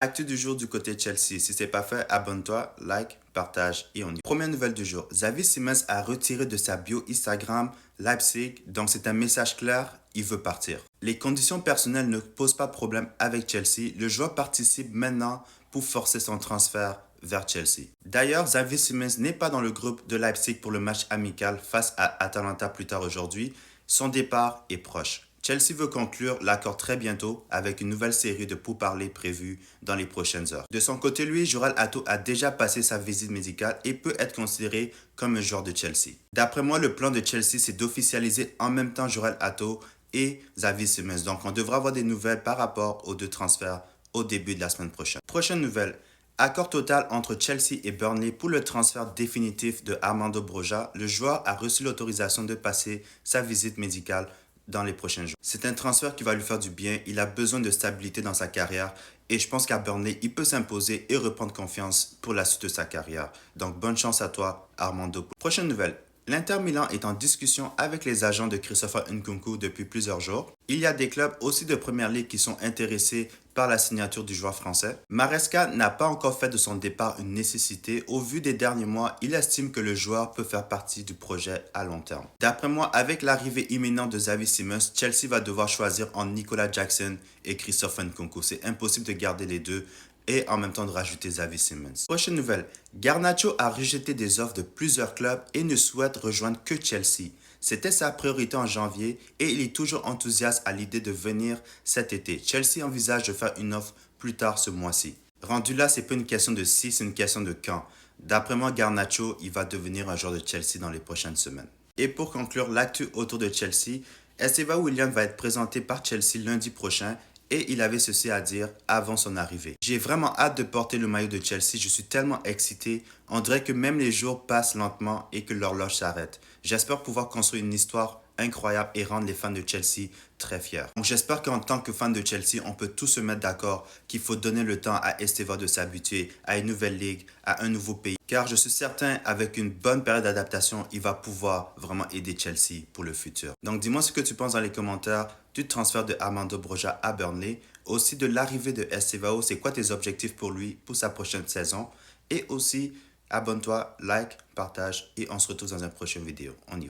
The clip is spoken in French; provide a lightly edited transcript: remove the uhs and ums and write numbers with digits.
Actu du jour du côté Chelsea. Si c'est pas fait, abonne-toi, like, partage et on y va. Première nouvelle du jour. Xavi Simons a retiré de sa bio Instagram Leipzig, donc c'est un message clair, il veut partir. Les conditions personnelles ne posent pas problème avec Chelsea. Le joueur participe maintenant pour forcer son transfert vers Chelsea. D'ailleurs, Xavi Simons n'est pas dans le groupe de Leipzig pour le match amical face à Atalanta plus tard aujourd'hui. Son départ est proche. Chelsea veut conclure l'accord très bientôt avec une nouvelle série de pourparlers prévus dans les prochaines heures. De son côté, lui, Joral Atto a déjà passé sa visite médicale et peut être considéré comme un joueur de Chelsea. D'après moi, le plan de Chelsea, c'est d'officialiser en même temps Joral Atto et Xavi Simons. Donc, on devra avoir des nouvelles par rapport aux deux transferts au début de la semaine prochaine. Prochaine nouvelle. Accord total entre Chelsea et Burnley pour le transfert définitif de Armando Broja. Le joueur a reçu l'autorisation de passer sa visite médicale dans les prochains jours. C'est un transfert qui va lui faire du bien. Il a besoin de stabilité dans sa carrière et je pense qu'à Burnley, il peut s'imposer et reprendre confiance pour la suite de sa carrière. Donc, bonne chance à toi, Armando. Prochaine nouvelle. L'Inter Milan est en discussion avec les agents de Christopher Nkunku depuis plusieurs jours. Il y a des clubs aussi de première ligue qui sont intéressés par la signature du joueur français. Maresca n'a pas encore fait de son départ une nécessité. Au vu des derniers mois, il estime que le joueur peut faire partie du projet à long terme. D'après moi, avec l'arrivée imminente de Xavi Simons, Chelsea va devoir choisir entre Nicolas Jackson et Christopher Nkunku. C'est impossible de garder les deux et en même temps de rajouter Xavi Simons. Prochaine nouvelle. Garnacho a rejeté des offres de plusieurs clubs et ne souhaite rejoindre que Chelsea. C'était sa priorité en janvier et il est toujours enthousiaste à l'idée de venir cet été. Chelsea envisage de faire une offre plus tard ce mois-ci. Rendu là, c'est pas une question de si, c'est une question de quand. D'après moi, Garnacho, il va devenir un joueur de Chelsea dans les prochaines semaines. Et pour conclure l'actu autour de Chelsea, Estevao William va être présenté par Chelsea lundi prochain et il avait ceci à dire avant son arrivée. J'ai vraiment hâte de porter le maillot de Chelsea, je suis tellement excité, on dirait que même les jours passent lentement et que l'horloge s'arrête. J'espère pouvoir construire une histoire incroyable et rendre les fans de Chelsea très fiers. Donc j'espère qu'en tant que fan de Chelsea, on peut tous se mettre d'accord qu'il faut donner le temps à Estevao de s'habituer à une nouvelle ligue, à un nouveau pays. Car je suis certain, avec une bonne période d'adaptation, il va pouvoir vraiment aider Chelsea pour le futur. Donc dis-moi ce que tu penses dans les commentaires du transfert de Armando Broja à Burnley, aussi de l'arrivée de Estevao, c'est quoi tes objectifs pour lui, pour sa prochaine saison, et aussi abonne-toi, like, partage, et on se retrouve dans une prochaine vidéo. On y va.